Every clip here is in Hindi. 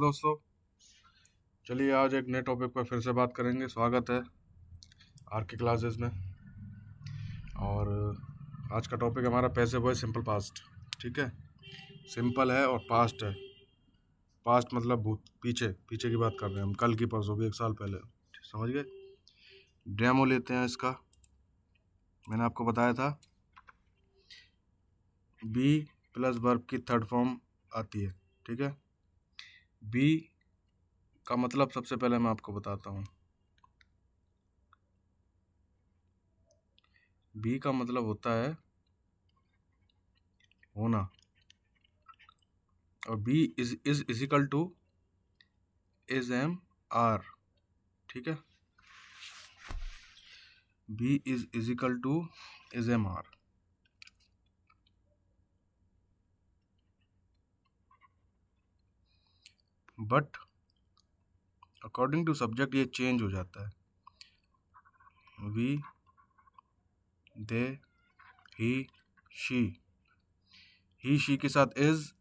दोस्तों, चलिए आज एक नए टॉपिक पर फिर से बात करेंगे। स्वागत है आर के क्लासेस में। और आज का टॉपिक हमारा पैसिव वॉइस सिंपल पास्ट। ठीक है, सिंपल है और पास्ट है। पास्ट मतलब भूत, पीछे पीछे की बात कर रहे हैं हम, कल की, परसों की, 1 साल पहले। समझ गए? डेमो लेते हैं इसका। मैंने आपको बताया था बी प्लस वर्ब की थर्ड फॉर्म आती है। ठीक है, बी का मतलब सबसे पहले मैं आपको बताता हूँ। बी का मतलब होता है होना, और B is equal to is am are. ठीक है, B is equal to is am are. But according to subject ये चेंज हो जाता है। वी, दे, ही शी के साथ इज,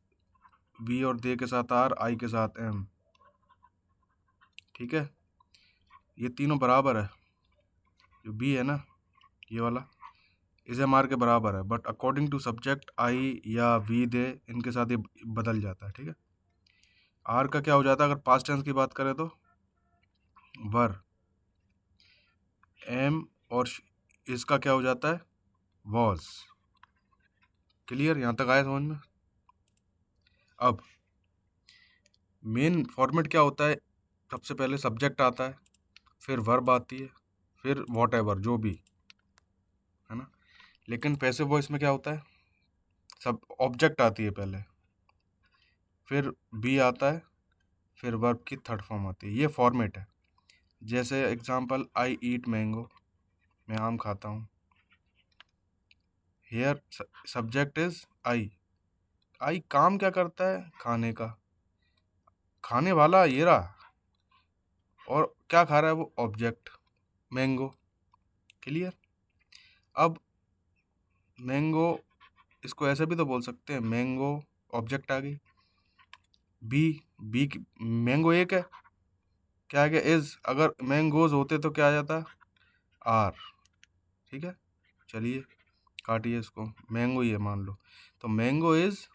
वी और दे के साथ आर, आई के साथ एम। ठीक है, ये तीनों बराबर है। जो बी है ना, ये वाला इज एम आर के बराबर है, but according to subject I या वी, दे, इनके साथ ये बदल जाता है। ठीक है, आर का क्या हो जाता है अगर पास्ट टेंस की बात करें तो वर, एम और इसका क्या हो जाता है वॉज। क्लियर? यहाँ तक आया समझ में? अब मेन फॉर्मेट क्या होता है? सबसे पहले सब्जेक्ट आता है, फिर वर्ब आती है, फिर वॉट एवर जो भी है ना। लेकिन पैसिव वॉइस में क्या होता है? सब ऑब्जेक्ट आती है पहले, फिर बी आता है, फिर वर्ब की थर्ड फॉर्म आती है। ये फॉर्मेट है। जैसे एग्जांपल, आई ईट मैंगो, मैं आम खाता हूँ। Here subject is I. I काम क्या करता है? खाने का, खाने वाला ये रहा, और क्या खा रहा है वो? Object mango. क्लियर? अब मैंगो, इसको ऐसे भी तो बोल सकते हैं, मैंगो ऑब्जेक्ट आ गई। बी की मैंगो एक है, क्या आ गया? इज। अगर मैंगोज होते तो क्या आ जाता? आर। ठीक है, चलिए काटिए इसको, मैंगो ही है मान लो। तो मैंगो इज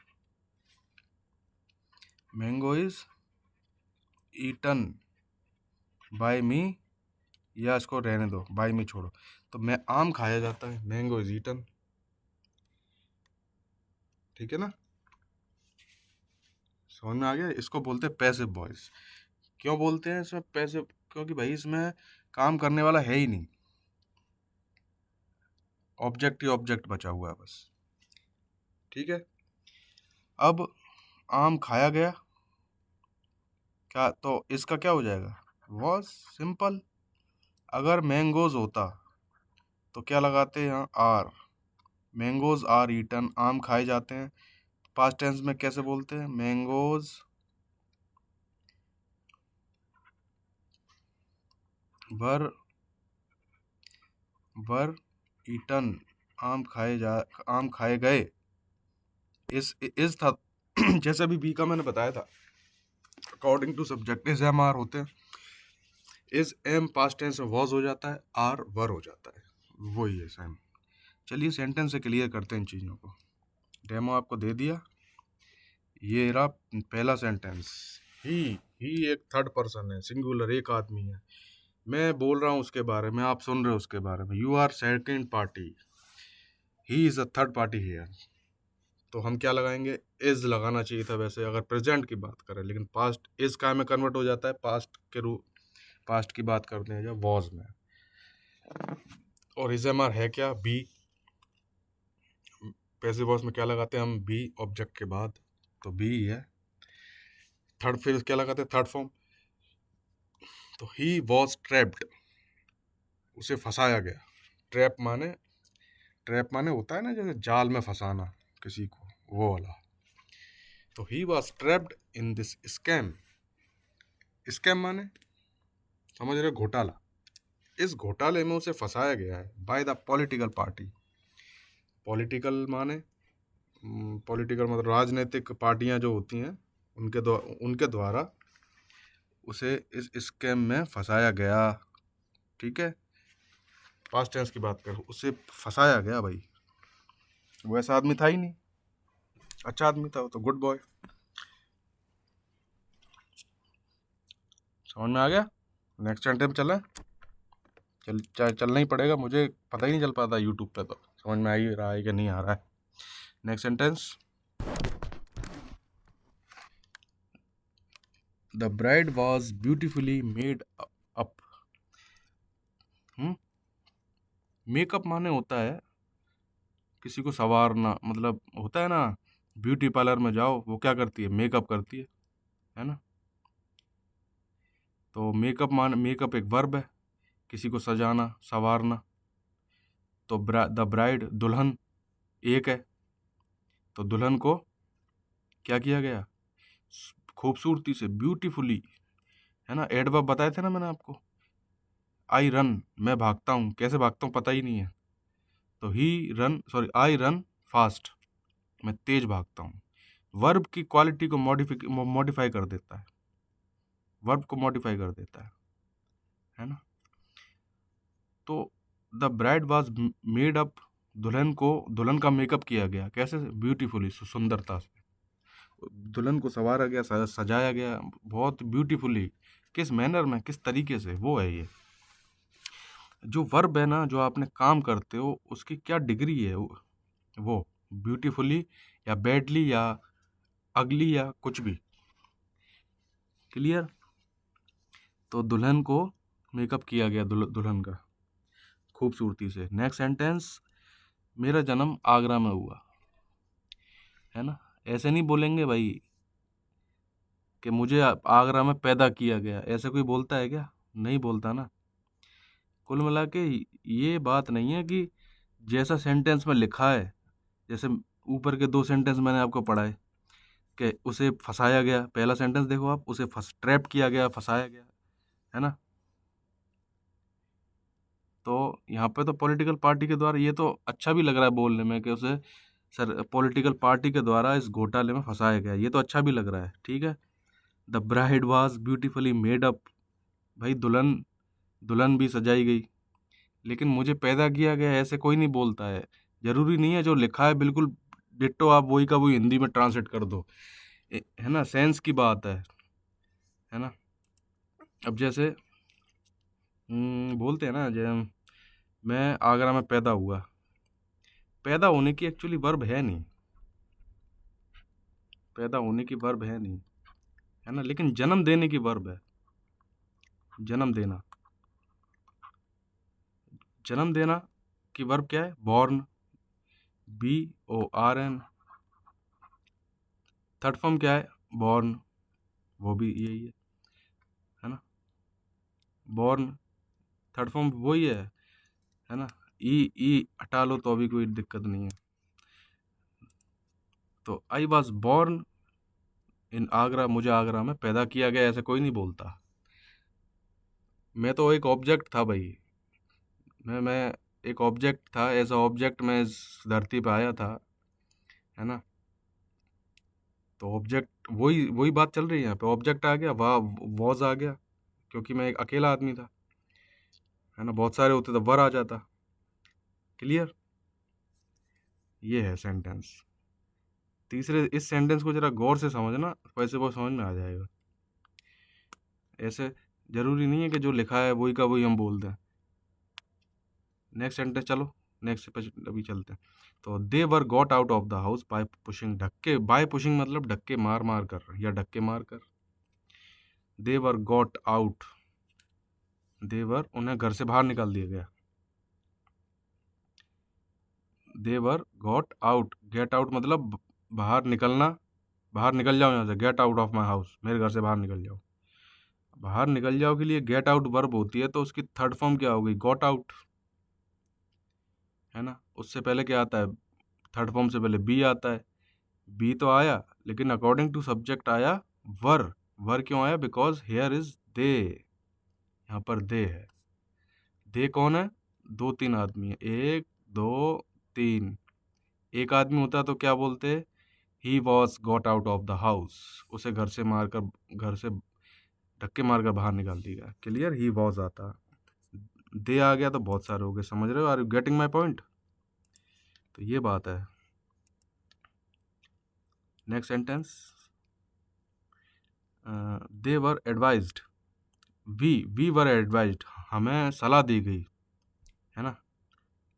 ईटन बाय मी, या इसको रहने दो, बाय मी छोड़ो। तो मैं आम खाया जाता है, मैंगो इज ईटन। ठीक है ना, समझ में आ गया? इसको बोलते हैं पैसिव वॉइस। क्यों बोलते हैं इसमें पैसिव? क्योंकि भाई इसमें काम करने वाला है ही नहीं, ऑब्जेक्ट ही ऑब्जेक्ट बचा हुआ है बस। ठीक है, अब आम खाया गया, क्या तो इसका क्या हो जाएगा? वॉज। सिंपल। अगर मैंगोज होता तो क्या लगाते हैं यहाँ? आर। मैंगोज आर ईटन, आम खाए जाते हैं। पास्ट टेंस में कैसे बोलते हैं? मैंगोज वर ईटन, आम खाए गए। इस था जैसे भी बी का मैंने बताया था, according to subject is am are होते हैं। इज एम पास्ट टेंस में वॉज हो जाता है, आर वर हो जाता है, वही है सेम। चलिए सेंटेंस से क्लियर करते हैं इन चीज़ों को। डेमो आपको दे दिया, ये रहा पहला सेंटेंस। ही एक थर्ड पर्सन है, सिंगुलर, एक आदमी है। मैं बोल रहा हूँ उसके बारे में, आप सुन रहे हो उसके बारे में। You are second party, he is a third party here. तो हम क्या लगाएंगे? इज लगाना चाहिए था वैसे अगर प्रेजेंट की बात करें, लेकिन पास्ट इज का में कन्वर्ट हो जाता है, पास्ट के रूप, पास्ट की बात करते हैं जब वॉज में। और इज एम आर है क्या? बी। पैसिव वॉइस में क्या लगाते हैं हम? बी ऑब्जेक्ट के बाद, तो बी ही है। थर्ड, फिर क्या लगाते हैं? Third form. तो ही वॉज ट्रैप्ड, उसे फंसाया गया। ट्रैप माने होता है ना जैसे जाल में फंसाना किसी को, वो वाला। तो he was trapped in this scam. Scam माने समझ रहे हो? घोटाला। इस घोटाले में उसे फंसाया गया है by the political party. Political माने पॉलिटिकल मतलब राजनीतिक पार्टियां जो होती हैं, उनके द्वारा उसे इस स्कैम में फंसाया गया। ठीक है, पास्ट टेंस की बात करो, उसे फंसाया गया भाई। वो ऐसा आदमी था ही नहीं, अच्छा आदमी था वो तो, गुड बॉय। समझ में आ गया? नेक्स्ट सेंटेंस चले। चलना ही पड़ेगा, मुझे पता ही नहीं चल पाता यूट्यूब पे, तो समझ में आ ही रहा है कि नहीं आ रहा है। Next sentence, the bride was beautifully made up. Makeup माने होता है किसी को संवारना, मतलब होता है ना, ब्यूटी पार्लर में जाओ, वो क्या करती है, मेकअप करती है ना। तो मेकअप एक वर्ब है, किसी को सजाना, संवारना। तो द ब्राइड, दुल्हन एक है, तो दुल्हन को क्या किया गया, खूबसूरती से, ब्यूटीफुली, है ना। एडवर्ब बताए थे ना मैंने आपको, आई रन, मैं भागता हूँ, कैसे भागता हूँ पता ही नहीं है, तो आई रन फास्ट, मैं तेज भागता हूँ। वर्ब की क्वालिटी को मॉडिफाई कर देता है, वर्ब को मॉडिफाई कर देता है ना। तो the bride was made up, दुल्हन का मेकअप किया गया, कैसे, ब्यूटीफुली, सुंदरता से, दुल्हन को संवारा गया, सजाया गया बहुत ब्यूटीफुली। किस मैनर में, किस तरीके से, वो है ये जो वर्ब है ना, जो आपने काम करते हो उसकी क्या डिग्री है, वो ब्यूटीफुली या बैडली या अगली या कुछ भी। क्लियर? तो दुल्हन को मेकअप किया गया, दुल्हन का खूबसूरती से। नेक्स्ट सेंटेंस, मेरा जन्म आगरा में हुआ, है ना। ऐसे नहीं बोलेंगे भाई कि मुझे आगरा में पैदा किया गया, ऐसे कोई बोलता है क्या? नहीं बोलता ना। कुल मिला के ये बात नहीं है कि जैसा सेंटेंस में लिखा है, जैसे ऊपर के 2 सेंटेंस मैंने आपको पढ़ाए कि उसे फंसाया गया, पहला सेंटेंस देखो आप, उसे ट्रैप किया गया, फंसाया गया, है ना। तो यहाँ पे तो पॉलिटिकल पार्टी के द्वारा, ये तो अच्छा भी लग रहा है बोलने में कि उसे पॉलिटिकल पार्टी के द्वारा इस घोटाले में फंसाया गया, ये तो अच्छा भी लग रहा है, ठीक है। The bride was beautifully made up, भाई दुल्हन भी सजाई गई, लेकिन मुझे पैदा किया गया ऐसे कोई नहीं बोलता है। जरूरी नहीं है जो लिखा है बिल्कुल डिट्टो आप वही का वही हिंदी में ट्रांसलेट कर दो, है ना, सेंस की बात है ना। अब जैसे बोलते हैं ना, जैसे मैं आगरा में पैदा हुआ, पैदा होने की एक्चुअली वर्ब है नहीं, पैदा होने की वर्ब है नहीं, है ना, लेकिन जन्म देने की वर्ब है, जन्म देना। जन्म देना की वर्ब क्या है, बॉर्न, BORN। थर्ड फॉर्म क्या है, बॉर्न, वो भी यही है ना। बॉर्न थर्ड फॉर्म वही है ना। ई हटा लो तो अभी कोई दिक्कत नहीं है। तो I was born in Agra, मुझे आगरा में पैदा किया गया, ऐसे कोई नहीं बोलता। मैं तो एक ऑब्जेक्ट था भाई, मैं एक ऑब्जेक्ट था, ऐसा ऑब्जेक्ट मैं इस धरती पे आया था, है ना। तो ऑब्जेक्ट, वही वही बात चल रही है यहाँ पे, ऑब्जेक्ट आ गया, वाह, वॉज आ गया, क्योंकि मैं एक अकेला आदमी था, है ना, बहुत सारे होते तो वर आ जाता। क्लियर? ये है सेंटेंस। तीसरे इस सेंटेंस को जरा गौर से समझना, वैसे वो समझ में आ जाएगा। ऐसे जरूरी नहीं है कि जो लिखा है वही का वही हम बोल दें। नेक्स्ट सेंटेंस चलो, नेक्स्ट पे अभी चलते हैं। तो they were got out of the house by pushing, धक्के, बाय पुशिंग मतलब धक्के मार मार कर या धक्के मार कर। दे वर गॉट आउट, देवर, उन्हें घर से बाहर निकाल दिया गया। देवर गॉट आउट, गेट आउट मतलब बाहर निकलना, बाहर निकल जाओ यहाँ से, get out of my house, मेरे घर से बाहर निकल जाओ। बाहर निकल जाओ के लिए गेट आउट वर्ब होती है, तो उसकी थर्ड फॉर्म क्या हो गई, गॉट आउट, है ना। उससे पहले क्या आता है, थर्ड फॉर्म से पहले बी आता है, बी तो आया, लेकिन अकॉर्डिंग टू सब्जेक्ट आया वर। वर क्यों आया, बिकॉज हेयर इज दे, यहाँ पर दे है। दे कौन है, 2-3 आदमी है, 1 2 3। एक आदमी होता तो क्या बोलते, he was got out of the house, उसे घर से मारकर, घर से धक्के मारकर बाहर निकाल दिया। क्लियर? ही वॉज आता, दे आ गया तो बहुत सारे हो गए। समझ रहे हो? Are you getting my point? तो ये बात है। Next sentence, they were advised, we were advised, हमें सलाह दी गई, है ना?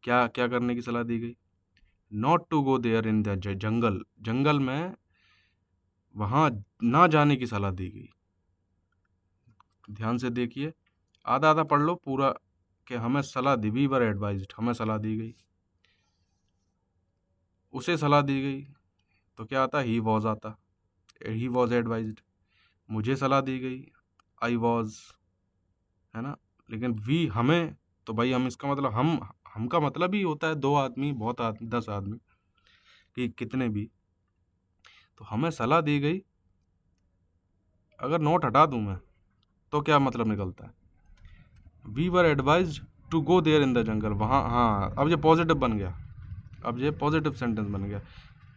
क्या क्या करने की सलाह दी गई? Not to go there in the jungle, जंगल में वहाँ ना जाने की सलाह दी गई। ध्यान से देखिए, आधा आधा पढ़ लो पूरा, कि हमें सलाह दी, वी वर एडवाइज्ड, हमें सलाह दी गई, उसे सलाह दी गई, तो क्या आता? ही वॉज आता, ही वॉज एडवाइज्ड। मुझे सलाह दी गई, आई वॉज, है ना? लेकिन वी, हमें, तो भाई हम, इसका मतलब हम का मतलब ही होता है 2 आदमी, बहुत आदमी, 10 आदमी, कि कितने भी। तो हमें सलाह दी गई, अगर नोट हटा दूं मैं तो क्या मतलब निकलता है? We were advised to go there in the jungle, वहाँ, हाँ अब ये पॉजिटिव बन गया, अब ये पॉजिटिव सेंटेंस बन गया।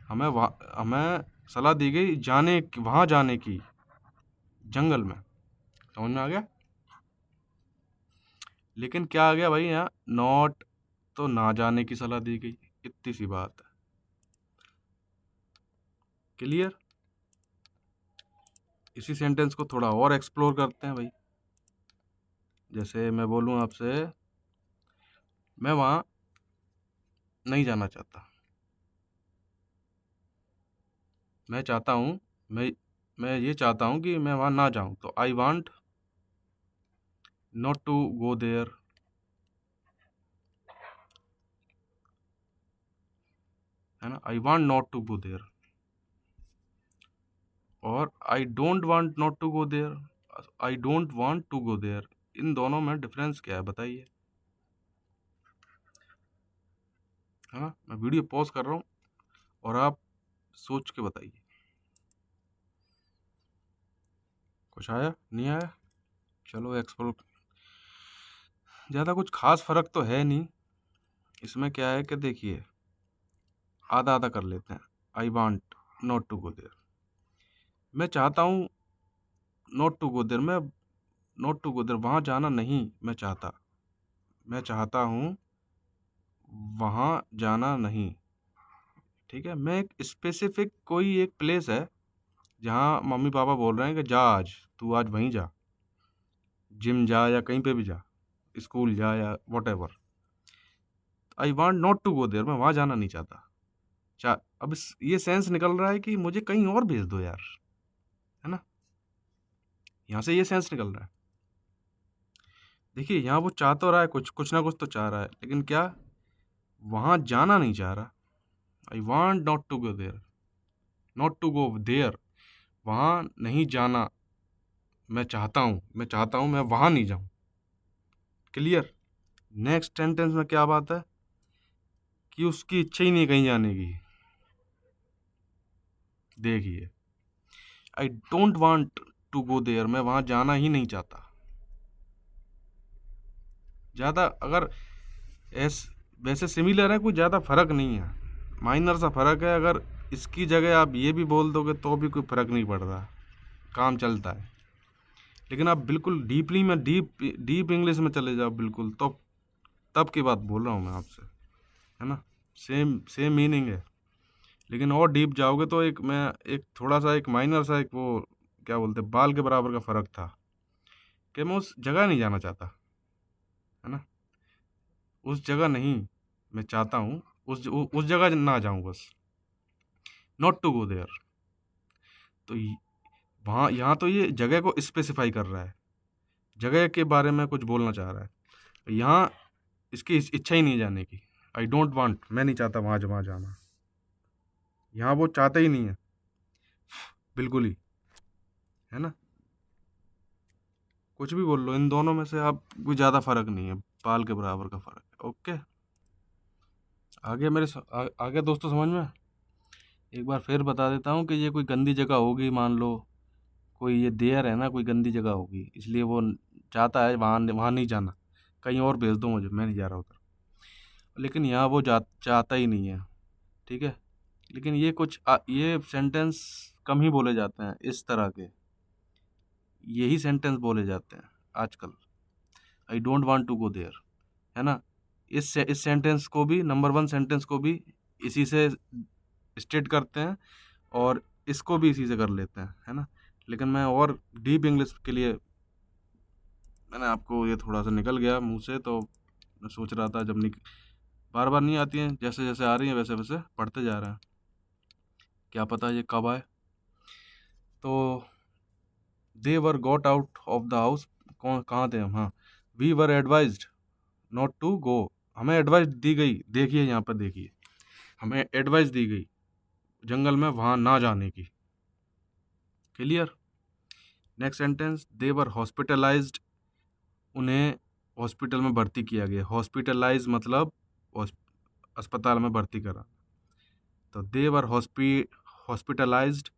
हमें सलाह दी गई वहाँ जाने की, जंगल में। समझ में आ गया? लेकिन क्या आ गया भाई यहाँ? नॉट, तो ना जाने की सलाह दी गई, इतनी सी बात है। क्लियर? इसी सेंटेंस को थोड़ा और एक्सप्लोर करते हैं भाई। जैसे मैं बोलूँ आपसे, मैं वहाँ नहीं जाना चाहता, मैं चाहता हूँ, मैं ये चाहता हूँ कि मैं वहाँ ना जाऊँ, तो I want not to go there, है ना? I want not to go there, और I don't want not to go there, I don't want to go there, इन दोनों में डिफरेंस क्या है बताइए, है ना? मैं वीडियो पॉज कर रहा हूँ और आप सोच के बताइए। कुछ आया? नहीं आया? चलो एक्सप्लोर। ज़्यादा कुछ खास फर्क तो है नहीं इसमें। क्या है कि देखिए, आधा आधा कर लेते हैं। I want not to go there, मैं चाहता हूँ नॉट टू गो देयर, मैं नॉट टू गो देयर, वहाँ जाना नहीं मैं चाहता, मैं चाहता हूँ वहाँ जाना नहीं। ठीक है? मैं एक स्पेसिफिक कोई एक प्लेस है जहाँ मम्मी पापा बोल रहे हैं कि जा, आज तू आज वहीं जा, जिम जा या कहीं पे भी जा, स्कूल जा या whatever. I want not to go there, मैं वहाँ जाना नहीं चाहता। अब ये सेंस निकल रहा है कि मुझे कहीं और भेज दो यार, है ना? यहाँ से ये सेंस निकल रहा है। देखिए, यहाँ वो चाह तो रहा है, कुछ ना कुछ तो चाह रहा है, लेकिन क्या, वहाँ जाना नहीं चाह रहा। I want not to go there, not to go there, वहाँ नहीं जाना मैं चाहता हूँ मैं वहाँ नहीं जाऊँ। क्लियर? नेक्स्ट सेंटेंस में क्या बात है कि उसकी इच्छा ही नहीं कहीं जाने की। देखिए, I don't want to go there, मैं वहाँ जाना ही नहीं चाहता। ज़्यादा अगर वैसे सिमिलर है, कोई ज़्यादा फर्क नहीं है, माइनर सा फर्क है। अगर इसकी जगह आप ये भी बोल दोगे तो भी कोई फर्क नहीं पड़ रहा, काम चलता है। लेकिन आप बिल्कुल डीपली में डीप इंग्लिश में चले जाओ बिल्कुल, तो तब की बात बोल रहा हूँ मैं आपसे, है ना? सेम मीनिंग है, लेकिन और डीप जाओगे तो एक थोड़ा सा, एक माइनर सा, एक वो क्या बोलते हैं, बाल के बराबर का फ़र्क था, कि मैं उस जगह नहीं जाना चाहता, है ना? उस जगह नहीं, मैं चाहता हूँ उस जगह ना जाऊँ बस, नॉट टू गो देयर। तो वहाँ, यहाँ तो ये जगह को स्पेसिफाई कर रहा है, जगह के बारे में कुछ बोलना चाह रहा है। यहाँ इसकी इच्छा ही नहीं जाने की, आई डोंट वांट, मैं नहीं चाहता वहाँ जाना। यहाँ वो चाहता ही नहीं है बिल्कुल ही, है ना? कुछ भी बोल लो, इन दोनों में से आप कोई ज़्यादा फर्क नहीं है, बाल के बराबर का फ़र्क है। ओके, आगे दोस्तों समझ में? एक बार फिर बता देता हूँ कि ये कोई गंदी जगह होगी, मान लो कोई ये देयर है ना, कोई गंदी जगह होगी, इसलिए वो चाहता है वहाँ वहाँ नहीं जाना, कहीं और भेज दो मुझे, मैं नहीं जा रहा उधर। लेकिन यहाँ वो चाहता ही नहीं है। ठीक है? लेकिन ये सेंटेंस कम ही बोले जाते हैं इस तरह के। यही सेंटेंस बोले जाते हैं आजकल, I don't want to go there, है ना। इस सेंटेंस को भी, नंबर 1 सेंटेंस को भी इसी से स्टेट करते हैं और इसको भी इसी से कर लेते हैं, है ना। लेकिन मैं और डीप इंग्लिश के लिए मैंने आपको, ये थोड़ा सा निकल गया मुंह से, तो मैं सोच रहा था जब बार बार नहीं आती हैं, जैसे जैसे आ रही हैं वैसे वैसे पढ़ते जा रहे हैं, क्या पता ये कब आए। तो they were got out of the house, कहाँ थे हम, हाँ, we were advised not to go, हमें एडवाइस दी गई, देखिए यहाँ पर देखिए, हमें एडवाइस दी गई जंगल में वहाँ ना जाने की। Clear. Next sentence, they were hospitalised, उन्हें हॉस्पिटल में भर्ती किया गया। हॉस्पिटलाइज मतलब अस्पताल में भर्ती करा। तो दे वर हॉस्पिटलाइज्ड,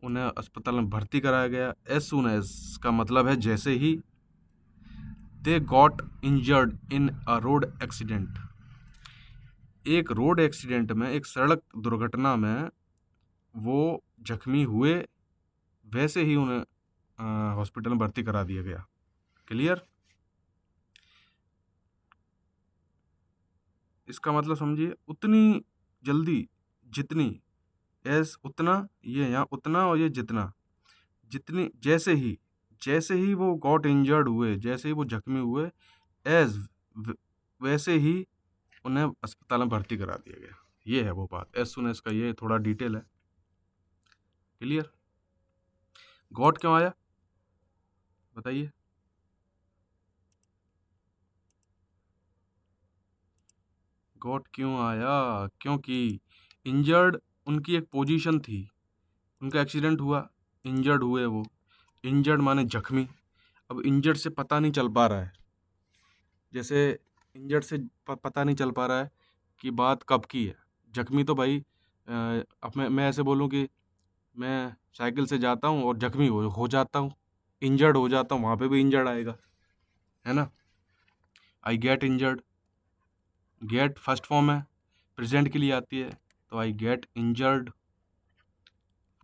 उन्हें अस्पताल में भर्ती कराया गया। एज सून एज का मतलब है जैसे ही। They got injured in a road accident, एक रोड एक्सीडेंट में, एक सड़क दुर्घटना में वो जख्मी हुए, वैसे ही उन्हें हॉस्पिटल में भर्ती करा दिया गया। क्लियर। इसका मतलब समझिए, उतनी जल्दी जितनी, एज उतना, ये यहाँ उतना और ये जितना, जितनी, जैसे ही वो गॉट इंजर्ड हुए, जैसे ही वो जख्मी हुए, एज वैसे ही उन्हें अस्पताल में भर्ती करा दिया गया। ये है वो बात, एज सुन एज का ये थोड़ा डिटेल है। क्लियर। गॉट क्यों आया बताइए। गॉट क्यों आया, क्योंकि इंजर्ड उनकी एक पोजीशन थी, उनका एक्सीडेंट हुआ, इंजर्ड हुए वो, इंजर्ड माने जख्मी। अब इंजर्ड से पता नहीं चल पा रहा है, जैसे इंजर्ड से पता नहीं चल पा रहा है कि बात कब की है। जख्मी तो भाई, अब मैं ऐसे बोलूँ कि मैं साइकिल से जाता हूँ और जख्मी हो जाता हूँ, इंजर्ड हो जाता हूँ, वहाँ पे भी इंजर्ड आएगा, है ना। I get injured, get first form है, प्रेजेंट के लिए आती है, तो आई गेट इंजर्ड,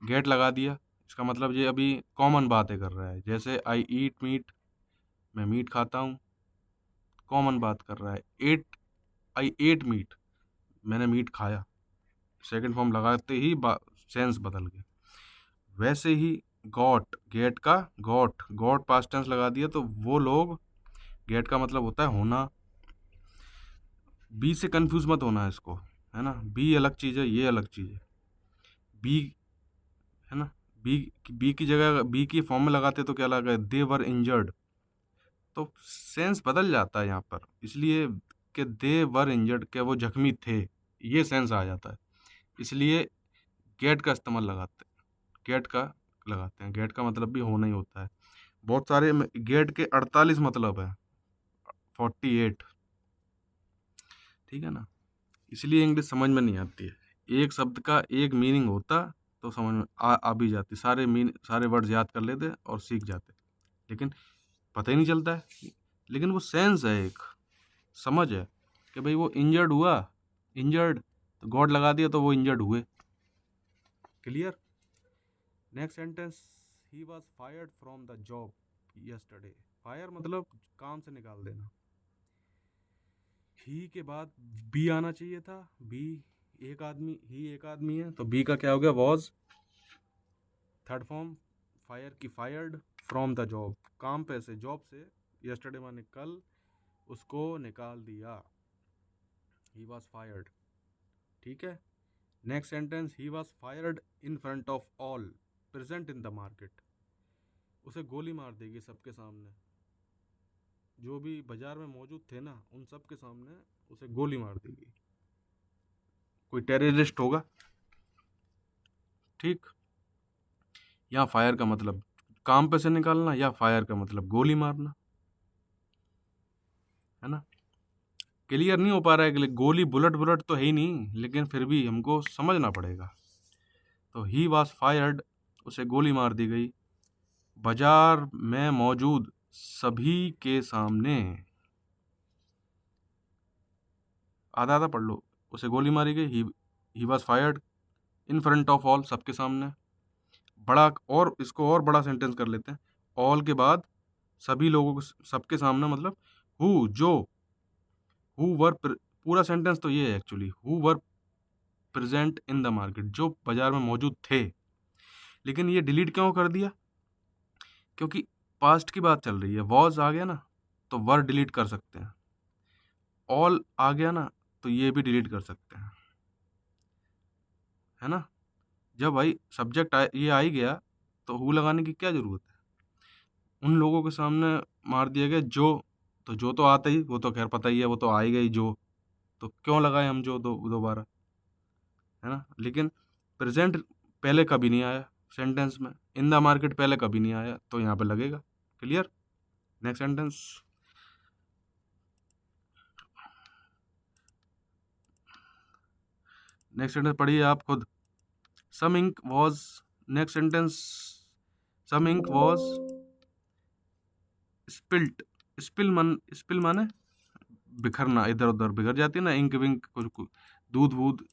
गेट लगा दिया। इसका मतलब ये अभी कॉमन बातें कर रहा है, जैसे आई ईट मीट, मैं मीट खाता हूँ, कॉमन बात कर रहा है। आई एट मीट, मैंने मीट खाया, सेकंड फॉर्म लगाते ही सेंस बदल गया। वैसे ही गॉट, गेट का गॉट पास्ट टेंस लगा दिया, तो वो लोग, गेट का मतलब होता है होना। बी से कंफ्यूज मत होना है इसको, है ना। बी अलग चीज़ है, ये अलग चीज़ है। बी, है ना, बी की जगह बी की फॉर्म में लगाते तो क्या लगा, दे वर इंजर्ड, तो सेंस बदल जाता है यहाँ पर, इसलिए कि दे वर इंजर्ड, के वो जख्मी थे, ये सेंस आ जाता है, इसलिए गेट का इस्तेमाल लगाते हैं। गेट का मतलब भी होना ही होता है। बहुत सारे गेट के 48 मतलब है, 48, ठीक है ना। इसलिए इंग्लिश समझ में नहीं आती है, एक शब्द का एक मीनिंग होता तो समझ में आ भी जाती, सारे वर्ड्स याद कर लेते और सीख जाते, लेकिन पता ही नहीं चलता है। लेकिन वो सेंस है, एक समझ है कि भाई वो इंजर्ड हुआ, इंजर्ड तो गॉड लगा दिया तो वो इंजर्ड हुए। Clear. Next sentence, he was fired from the job yesterday. Fire मतलब काम से निकाल देना। ही के बाद बी आना चाहिए था, बी एक आदमी, ही एक आदमी है, तो बी का क्या हो गया, वॉज, थर्ड फॉर्म फायर की, फायर्ड, फ्रॉम द जॉब काम पे से, जॉब से, यस्टरडे माने कल, उसको निकाल दिया, ही वाज फायर्ड। ठीक है। Next sentence, he was fired in front of all present in the market, उसे गोली मार देगी सबके सामने, जो भी बाजार में मौजूद थे ना, उन सब के सामने उसे गोली मार देगी, कोई टेररिस्ट होगा। ठीक। यहाँ फायर का मतलब काम पे से निकालना, या फायर का मतलब गोली मारना, है ना। क्लियर नहीं हो पा रहा है कि गोली बुलेट तो है ही नहीं, लेकिन फिर भी हमको समझना पड़ेगा। तो ही वाज फायर्ड, उसे गोली मार दी गई, बाजार में मौजूद सभी के सामने, आधा आधा पढ़ लो, उसे गोली मारी गई, he was fired in front of all, सबके सामने। बड़ा, और इसको और बड़ा सेंटेंस कर लेते हैं, ऑल के बाद सभी लोगों को, सबके सामने, मतलब हु, जो, हु वर, पूरा सेंटेंस तो ये है actually, who were present in the market, जो बाजार में मौजूद थे। लेकिन ये डिलीट क्यों कर दिया? क्योंकि पास्ट की बात चल रही है। वॉज आ गया ना तो वर डिलीट कर सकते हैं, ऑल आ गया ना तो ये भी डिलीट कर सकते हैं, है ना। जब भाई सब्जेक्ट ये आ ही गया तो हु लगाने की क्या जरूरत है? उन लोगों के सामने मार दिया गया जो, तो जो तो आता ही, वो तो खैर पता ही है, वो तो आ ही गई जो, तो क्यों लगाए हम जो दोबारा, है ना। लेकिन प्रेजेंट पहले कभी नहीं आया सेंटेंस में, इन द मार्केट पहले कभी नहीं आया, तो यहाँ पे लगेगा। Clear? Next sentence, next sentence पढ़िए आप खुद। Some ink was, next sentence, some ink was spilt. Spill माने बिखरना, इधर उधर बिखर जाती है ना, इंक विंक, कुछ दूध वूध,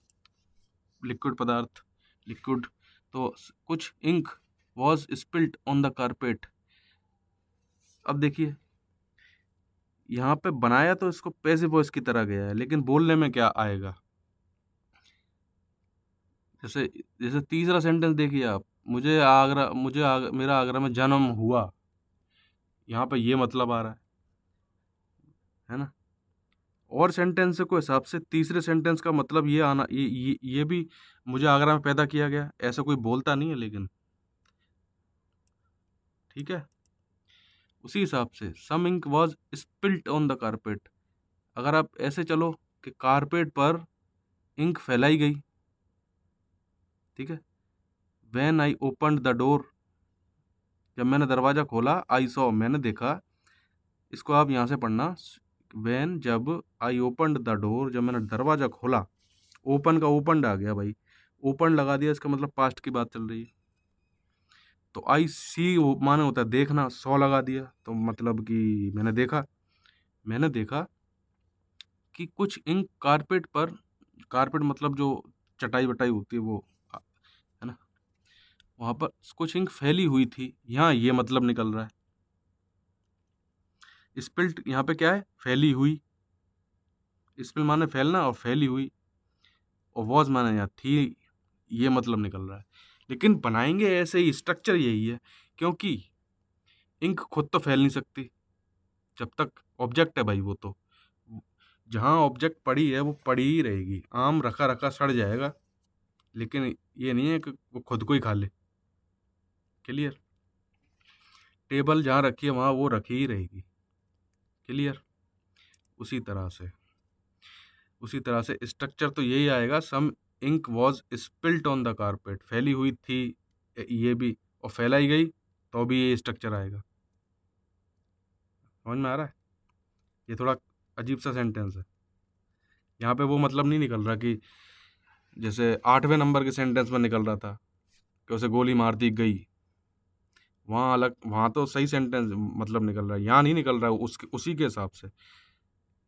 लिक्विड पदार्थ, लिक्विड। तो कुछ ink was spilt on the carpet. अब देखिए यहाँ पे बनाया तो इसको पैसिव वॉइस की तरह गया है, लेकिन बोलने में क्या आएगा? जैसे जैसे तीसरा सेंटेंस देखिए आप, मेरा आगरा में जन्म हुआ, यहाँ पे ये मतलब आ रहा है ना। और सेंटेंस को हिसाब से तीसरे सेंटेंस का मतलब ये आना, ये भी मुझे आगरा में पैदा किया गया, ऐसा कोई बोलता नहीं है, लेकिन ठीक है। उसी हिसाब से some ink was spilt on the carpet, अगर आप ऐसे चलो कि कारपेट पर इंक फैलाई गई, ठीक है। When I opened the door, जब मैंने दरवाजा खोला, आई सॉ, मैंने देखा, इसको आप यहाँ से पढ़ना, व्हेन, जब, आई ओपन्ड द डोर, जब मैंने दरवाजा खोला, ओपन का ओपन्ड आ गया भाई, ओपन लगा दिया, इसका मतलब पास्ट की बात चल रही है। तो आई सी माने होता है देखना, सॉ लगा दिया तो मतलब कि मैंने देखा कि कुछ इंक कारपेट पर, कारपेट मतलब जो चटाई वटाई होती है वो, है ना, वहाँ पर कुछ इंक फैली हुई थी, यहाँ ये मतलब निकल रहा है। स्पिल्ट यहाँ पे क्या है? फैली हुई, स्पिल माने फैलना और फैली हुई, और वॉज माने यहाँ थी, ये मतलब निकल रहा है। लेकिन बनाएंगे ऐसे ही, स्ट्रक्चर यही है, क्योंकि इंक खुद तो फैल नहीं सकती जब तक ऑब्जेक्ट है भाई, वो तो जहाँ ऑब्जेक्ट पड़ी है वो पड़ी ही रहेगी। आम रखा रखा सड़ जाएगा, लेकिन ये नहीं है कि वो खुद को ही खा ले। क्लियर? टेबल जहाँ रखी है वहाँ वो रखी ही रहेगी। क्लियर? उसी तरह से स्ट्रक्चर तो यही आएगा, some ink was spilt on the carpet, फैली हुई थी, ये भी, और फैलाई गई तो भी ये स्ट्रक्चर आएगा। समझ में आ रहा है? ये थोड़ा अजीब सा सेंटेंस है, यहाँ पे वो मतलब नहीं निकल रहा कि जैसे 8वें नंबर के सेंटेंस में निकल रहा था कि उसे गोली मार दी गई, वहाँ अलग, वहाँ तो सही सेंटेंस मतलब निकल रहा है, यहाँ नहीं निकल रहा है। उसी के हिसाब से,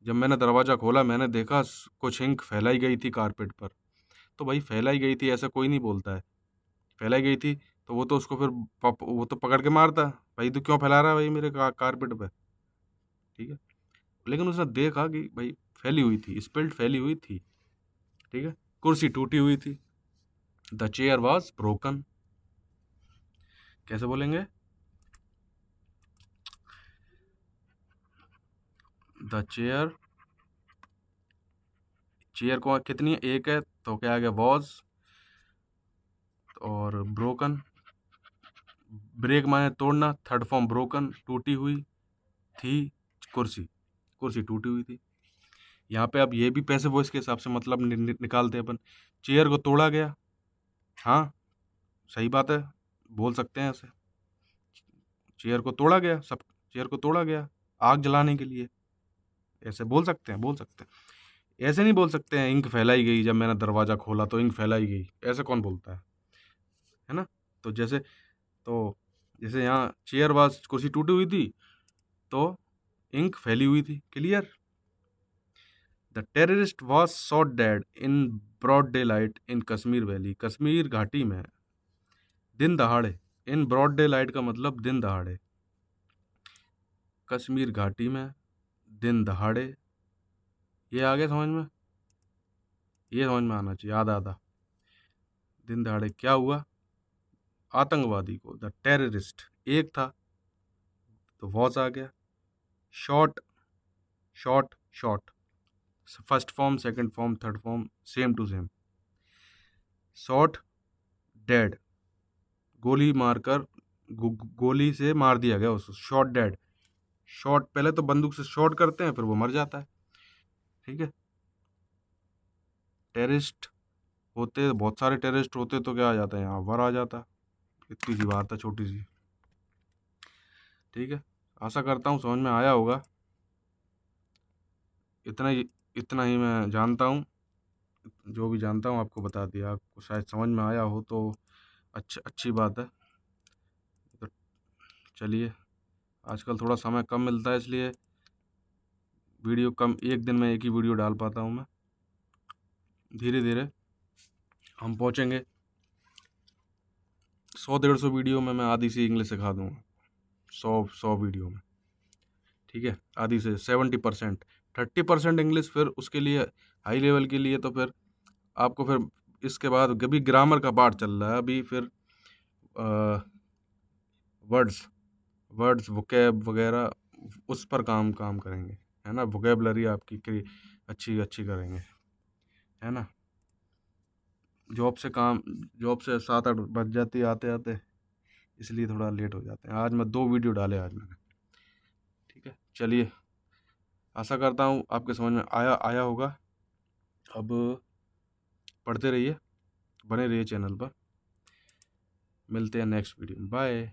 जब मैंने दरवाज़ा खोला, मैंने देखा कुछ इंक फैलाई गई थी कारपेट पर, तो भाई फैलाई गई थी ऐसा कोई नहीं बोलता है। फैलाई गई थी तो वो तो उसको फिर वो तो पकड़ के मारता है, भाई तू क्यों फैला रहा है भाई मेरे कारपेट पे, ठीक है। लेकिन उसने देखा कि भाई फैली हुई थी, स्पिल्ट फैली हुई थी, ठीक है। कुर्सी टूटी हुई थी, द चेयर वॉज ब्रोकन। कैसे बोलेंगे? द चेयर, चेयर को कितनी है? एक है, तो क्या आ गया? वॉज, और ब्रोकन, ब्रेक माने तोड़ना, थर्ड फॉर्म ब्रोकन, टूटी हुई थी, कुर्सी, कुर्सी टूटी हुई थी। यहाँ पे अब ये भी पैसिव वॉइस के हिसाब से मतलब निकालते हैं अपन। चेयर को तोड़ा गया, हाँ सही बात है, बोल सकते हैं ऐसे, चेयर को तोड़ा गया, सब चेयर को तोड़ा गया आग जलाने के लिए, ऐसे बोल सकते हैं, बोल सकते हैं। ऐसे नहीं बोल सकते हैं इंक फैलाई गई, जब मैंने दरवाज़ा खोला तो इंक फैलाई गई, ऐसे कौन बोलता है ना। तो जैसे यहाँ चेयर वाज, कुर्सी टूटी हुई थी, तो इंक फैली हुई थी। Clear? The terrorist was shot dead in broad daylight in Kashmir valley, Kashmir घाटी में दिन दहाड़े, इन ब्रॉड डे लाइट का मतलब दिन दहाड़े, कश्मीर घाटी में दिन दहाड़े, ये आगे समझ में, ये समझ में आना चाहिए आधा आधा। दिन दहाड़े क्या हुआ, आतंकवादी को, द टेररिस्ट एक था तो वॉज आ गया। Shot shot shot, first form second form third form same to same. Shot dead, गोली मारकर गोली से मार दिया गया उसको, शॉट डेड। शॉट पहले तो बंदूक से शॉट करते हैं फिर वो मर जाता है, ठीक है। टेररिस्ट होते बहुत सारे, टेररिस्ट होते तो क्या आ जाता है, यहाँ वर आ जाता। इतनी सी बात है छोटी सी, ठीक है। आशा करता हूँ समझ में आया होगा। इतना ही मैं जानता हूँ, जो भी जानता हूँ आपको बता दिया। आपको शायद समझ में आया हो तो अच्छी बात है। तो चलिए, आजकल थोड़ा समय कम मिलता है इसलिए वीडियो कम, एक दिन में एक ही वीडियो डाल पाता हूँ मैं। धीरे धीरे हम पहुँचेंगे 100-150 वीडियो में मैं आधी सी इंग्लिश सिखा दूँगा, 100 वीडियो में, ठीक है। आधी से 70%, 30% इंग्लिश फिर उसके लिए हाई लेवल के लिए। तो फिर आपको फिर इसके बाद अभी ग्रामर का पार्ट चल रहा है अभी, फिर वर्ड्स वोकैब वगैरह उस पर काम करेंगे, है ना। वोकेबलरी आपकी अच्छी करेंगे, है ना। जॉब से 7-8 बज जाती है आते आते, इसलिए थोड़ा लेट हो जाते हैं। आज मैं 2 वीडियो डाले आज मैंने, ठीक है। चलिए, आशा करता हूँ आपके समझ में आया होगा। अब पढ़ते रहिए, बने रहिए चैनल पर। मिलते हैं नेक्स्ट वीडियो में, बाय।